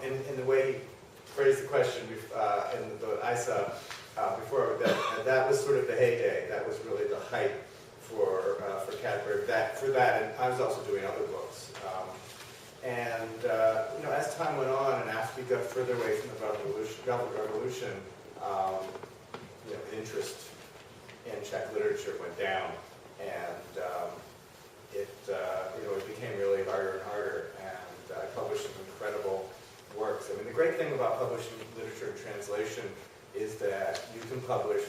in the way he phrased the question in the ISA before, that was sort of the heyday. That was really the height for Cadbury. And I was also doing other books. You know, as time went on, and after we got further away from the Velvet Revolution, you know, interest in Czech literature went down, and you know, it became really harder and harder. And I published some incredible works. I mean, the great thing about publishing literature and translation is that you can publish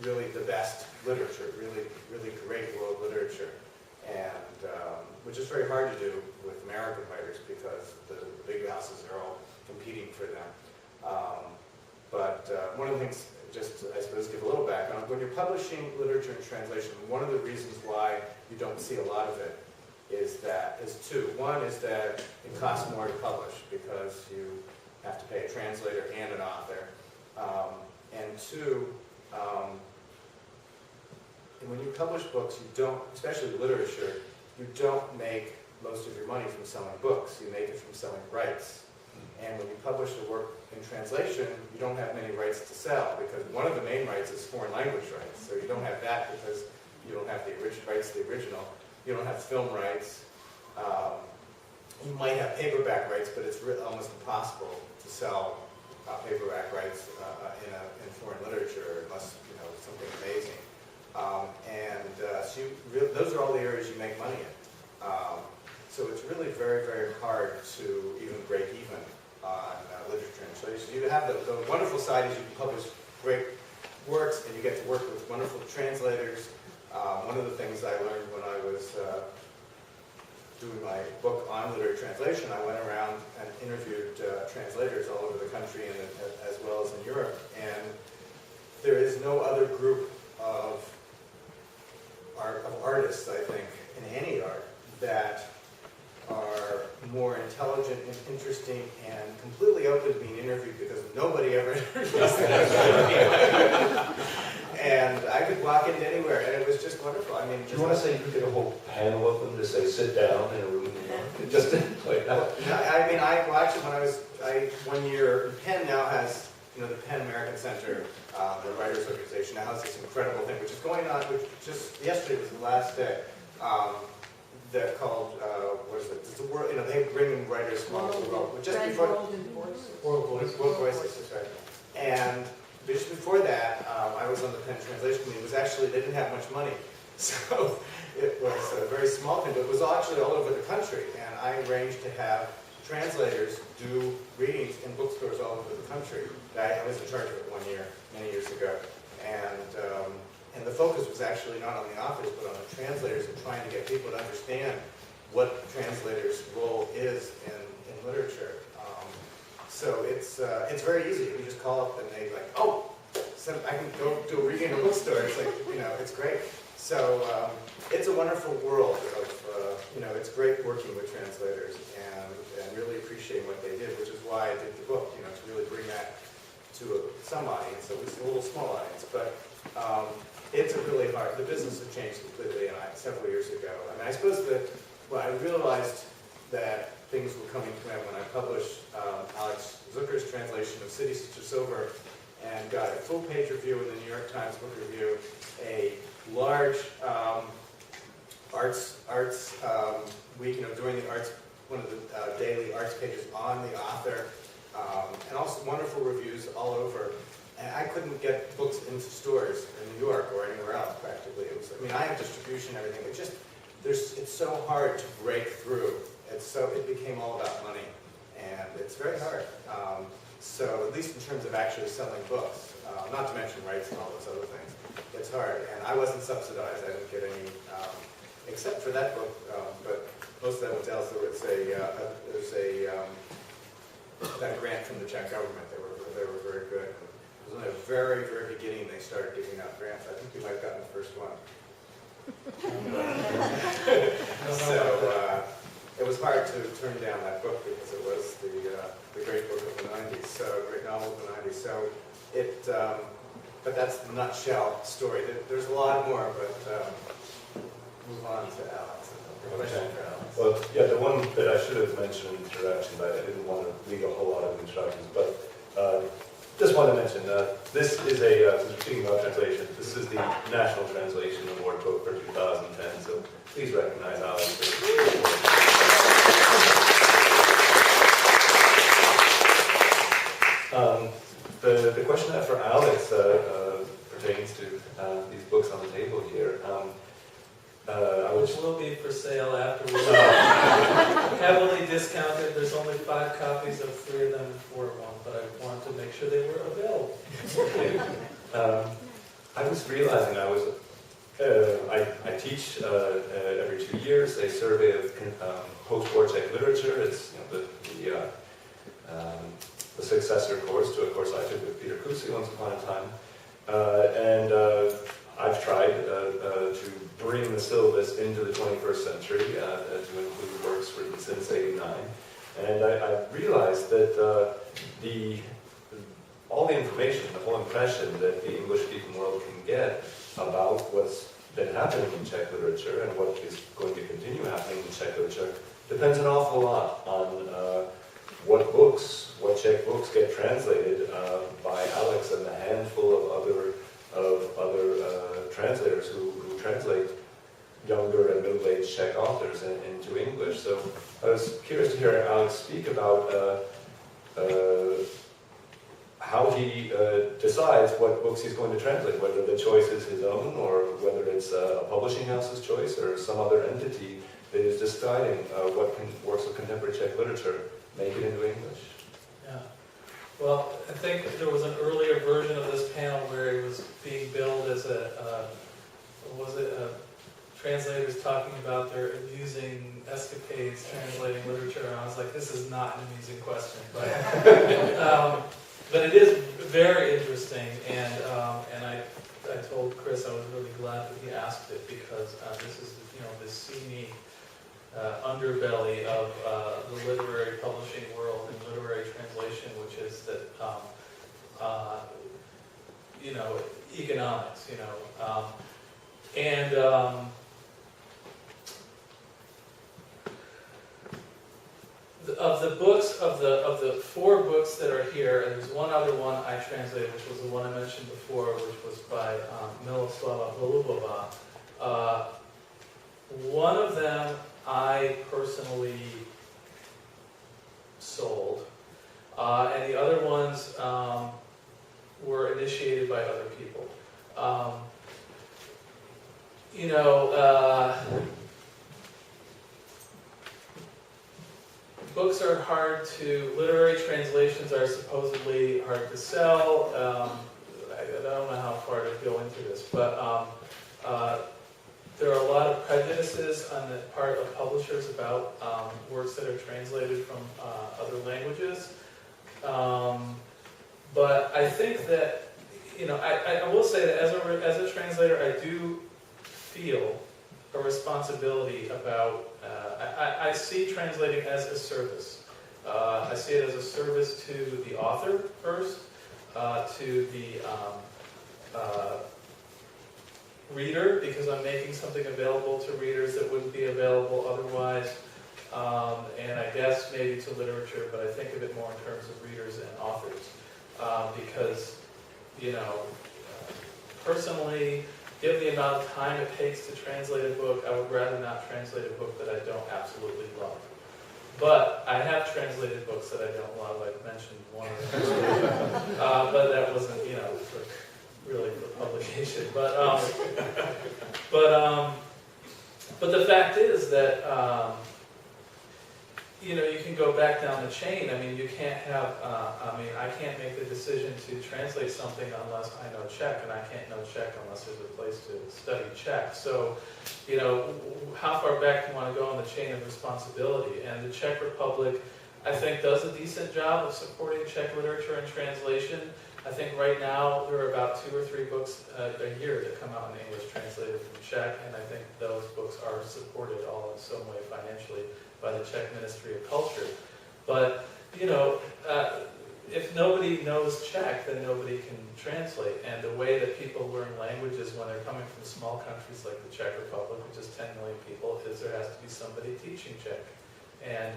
really the best literature, really great world literature, and which is very hard to do with American writers because the big houses are all competing for them. One of the things, just I suppose give a little background, when you're publishing literature and translation, one of the reasons why you don't see a lot of it is two. One is that it costs more to publish because you have to pay a translator and an author. And two, when you publish books, you don't, especially literature, you don't make most of your money from selling books. You make it from selling rights. And when you publish a work in translation, you don't have many rights to sell because one of the main rights is foreign language rights. So you don't have that because you don't have the rights to the original. You don't have film rights. You might have paperback rights, but it's almost impossible to sell paperback rights in foreign literature unless, you know, something amazing. So those are all the areas you make money in. So it's really very, very hard to even break even on literature translation. You have the wonderful side is you can publish great works and you get to work with wonderful translators. One of the things I learned when I was doing my book on literature translation, I went around and interviewed translators all over the country and as well as in Europe. And there is no other group of artists, I think, in any art, that are more intelligent and interesting and completely open to being interviewed because nobody ever interviews them. And I could walk into anywhere and it was just wonderful. I mean, do you want to say you could get a whole panel of them to say sit down in a room? It just didn't play out. I mean, actually when 1 year, Penn now has, you know, the Penn American Center, the writers organization now has this incredible thing, which is going on, which just yesterday was the last day. They're called, what is it? It's the world, you know, they bring in writers from all over the world. Just before World Voices, that's right. And just before that, I was on the Penn Translation Committee. It was actually, they didn't have much money. So it was a very small thing, but it was actually all over the country. And I arranged to have translators do readings in bookstores all over the country. I was in charge of it 1 year, many years ago. And the focus was actually not on the authors, but on the translators and trying to get people to understand what the translator's role is in literature. So it's very easy. You just call up and they like, oh, I can go do a reading in a bookstore. It's like, you know, it's great. So it's a wonderful world of, you know, it's great working with translators and really appreciating what they did, which is why I did the book, you know, to really bring that to some audience, at least a little small audience. But it's a really hard, the business has changed completely several years ago. I mean, I suppose that, well, I realized that things were coming to an end when I published Alex Zucker's translation of City Stitches Silver and got a full-page review in the New York Times Book Review, a large arts week, you know, during the arts, one of the daily arts pages on the author, and also wonderful reviews all over. And I couldn't get books into stores in New York or anywhere else practically. It was, I mean, I have distribution and everything. It just, it's so hard to break through. It became all about money, and it's very hard. So at least in terms of actually selling books, not to mention rights and all those other things, it's hard. And I wasn't subsidized. I didn't get any, except for that book. But most of that was else. Got a grant from the Czech government. They were very good. It was only the very, very beginning they started giving out grants. I think we might have gotten the first one. So it was hard to turn down that book because it was the great book of the 90s, so great novel of the 90s. So but that's the nutshell story. There's a lot more, but move on to Alex. A question for Alex. Well, yeah, the one that I should have mentioned in introduction, but I didn't want to read a whole lot of introductions, but just want to mention, this is a, since we're speaking about translation, this is the National Translation Award book for 2010, so please recognize Alex. The question I have for Alex pertains to these books on the table here. Which will be for sale afterwards. Heavily discounted. There's only 5 copies of 3 of them for one, but I wanted to make sure they were available. I was realizing I teach every 2 years a survey of post-war Czech literature. It's the successor course to a course I took with Peter Kusi once upon a time, and I've tried to bring the syllabus into the 21st century to include works written since '89, and I realized that all the information, the whole impression that the English-speaking world can get about what's been happening in Czech literature and what is going to continue happening in Czech literature depends an awful lot on what Czech books get translated by Alex and the handful of other translators who translate younger and middle-aged Czech authors into English. So I was curious to hear Alex speak about how he decides what books he's going to translate, whether the choice is his own or whether it's a publishing house's choice or some other entity that is deciding what works of contemporary Czech literature make it into English. Yeah. Well, I think there was an earlier version of this panel where it was being billed as translators talking about their amusing escapades translating literature, and I was like, this is not an amusing question, but it is very interesting, and I told Chris I was really glad that he asked it, because this is this seamy underbelly of the literary publishing world and literary translation, which is that economics, of the books, of the 4 books that are here, and there's one other one I translated, which was the one I mentioned before, which was by Miloslava Holubova. One of them I personally sold, and the other ones were initiated by other people. Books are literary translations are supposedly hard to sell. I don't know how far to go into this, but there are a lot of prejudices on the part of publishers about works that are translated from other languages. But I think that, I will say that as a translator, I do feel a responsibility about, I see translating as a service. I see it as a service to the author first, to the reader, because I'm making something available to readers that wouldn't be available otherwise, and I guess maybe to literature, but I think of it more in terms of readers and authors, because, personally, given the amount of time it takes to translate a book, I would rather not translate a book that I don't absolutely love. But I have translated books that I don't love. I've mentioned one of them, but that wasn't, really for publication. But the fact is that you can go back down the chain. I mean, you can't have. I can't make the decision to translate something unless I know Czech, and I can't know Czech unless there's a place to study Czech. So, how far back do you want to go on the chain of responsibility? And the Czech Republic, I think, does a decent job of supporting Czech literature and translation. I think right now there are about 2 or 3 books a year that come out in English translated from Czech, and I think those books are supported all in some way financially by the Czech Ministry of Culture. But, if nobody knows Czech, then nobody can translate. And the way that people learn languages when they're coming from small countries like the Czech Republic, which is 10 million people, is there has to be somebody teaching Czech. And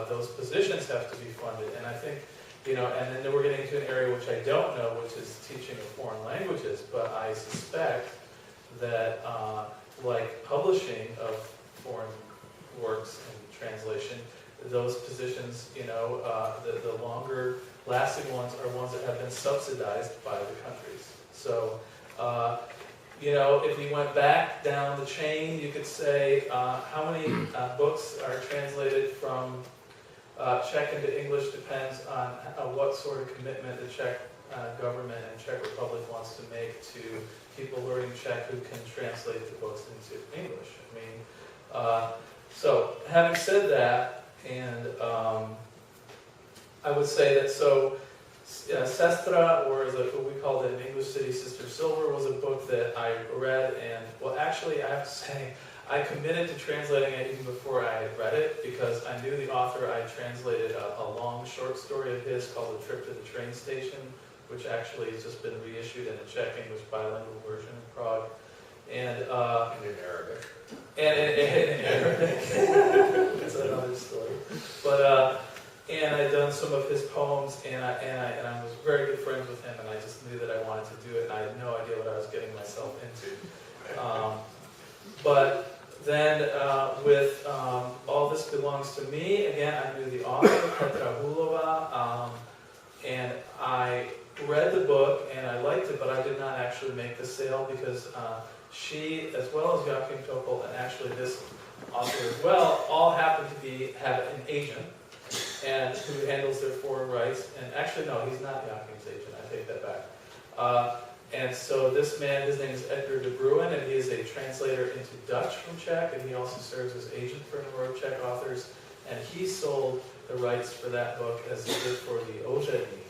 those positions have to be funded. And I think, you know, and then we're getting into an area which I don't know, which is teaching of foreign languages, but I suspect that like publishing of foreign works and translation, those positions, you know, the longer lasting ones are ones that have been subsidized by the countries. So, you know, if we went back down the chain, you could say how many books are translated from Czech into English depends on what sort of commitment the Czech government and Czech Republic wants to make to people learning Czech who can translate the books into English. I mean, so having said that, and I would say that Sestra, or as what we called it in English, City Sister Silver, was a book that I read, and well, actually, I have to say, I committed to translating it even before I had read it, because I knew the author. I translated a long short story of his called A Trip to the Train Station, which actually has just been reissued in a Czech-English bilingual version in Prague. And in Arabic. And in Arabic. That's another story. But and I'd done some of his poems, and I was very good friends with him, and I just knew that I wanted to do it, and I had no idea what I was getting myself into. But then with All This Belongs to Me, again, I knew the author, Petra Hulova, and I read the book, and I liked it, but I did not actually make the sale because she, as well as Joachim Topol, and actually this author as well, all happen to have an agent and who handles their foreign rights. And actually, no, he's not Joachim's agent. I take that back. And so this man, his name is Edgar de Bruin, and he is a translator into Dutch from Czech, and he also serves as agent for a number of Czech authors. And he sold the rights for that book as he did for the Ožedník.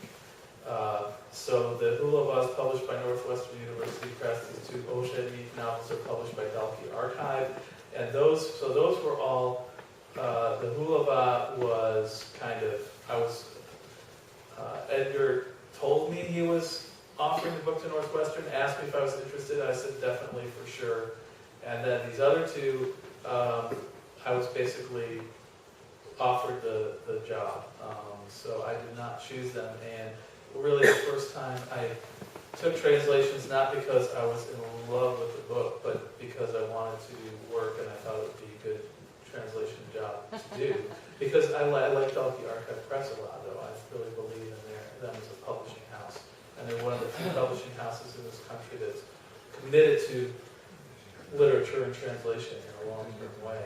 So the Hulova is published by Northwestern University Press. These two Ožedník novels are published by Dalkey Archive. And those were all, the Hulova was kind of, Edgar told me he was offering the book to Northwestern, asked me if I was interested. I said definitely, for sure. And then these other two, I was basically offered the job. So I did not choose them. And really the first time I took translations, not because I was in love with the book, but because I wanted to do work and I thought it would be a good translation job to do. Because I like Dalkey Archive Press a lot, though. I really believe in them as a publishing house. And they're one of the few publishing houses in this country that's committed to literature and translation in a long-term way.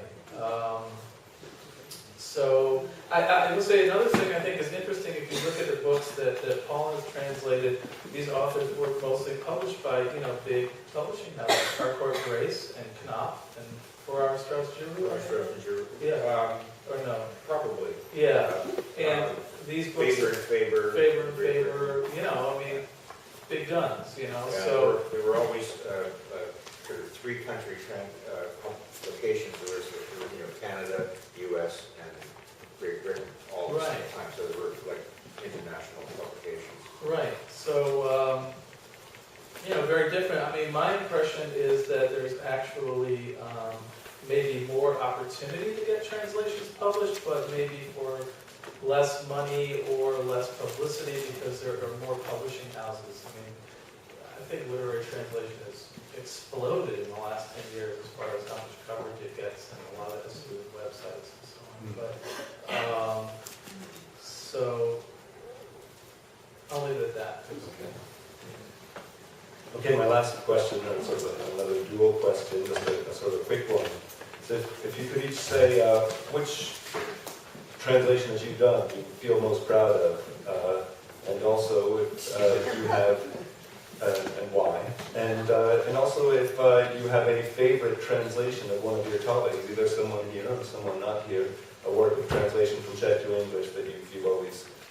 So I would say another thing I think is interesting, if you look at the books that Paul has translated, these authors were mostly published by, you know, big publishing houses, Harcourt Grace and Knopf and 4 Hour Strauss Giroux. Yeah. Or no? Probably. Yeah. And these books... Favor, you know, I mean, big guns, you know, yeah, so... There were always sort of 3 country locations. There was, you know, Canada, U.S., and Great Britain all at the same time. So there were like international publications. Right. So, you know, very different. I mean, my impression is that there's actually maybe more opportunity to get translations published, but maybe for less money or less publicity because there are more publishing houses. I mean, I think literary translation has exploded in the last 10 years as far as how much coverage it gets, and a lot of it has to do with websites and so on. But, so, I'll leave it at that. Okay, my last question, sort of another dual question, just a sort of quick one. So if you could each say which translation that you've done you feel most proud of, and also if you have, and why, and also if you have a favorite translation of one of your colleagues, either someone here or someone not here, a work of translation from Czech to English that you've always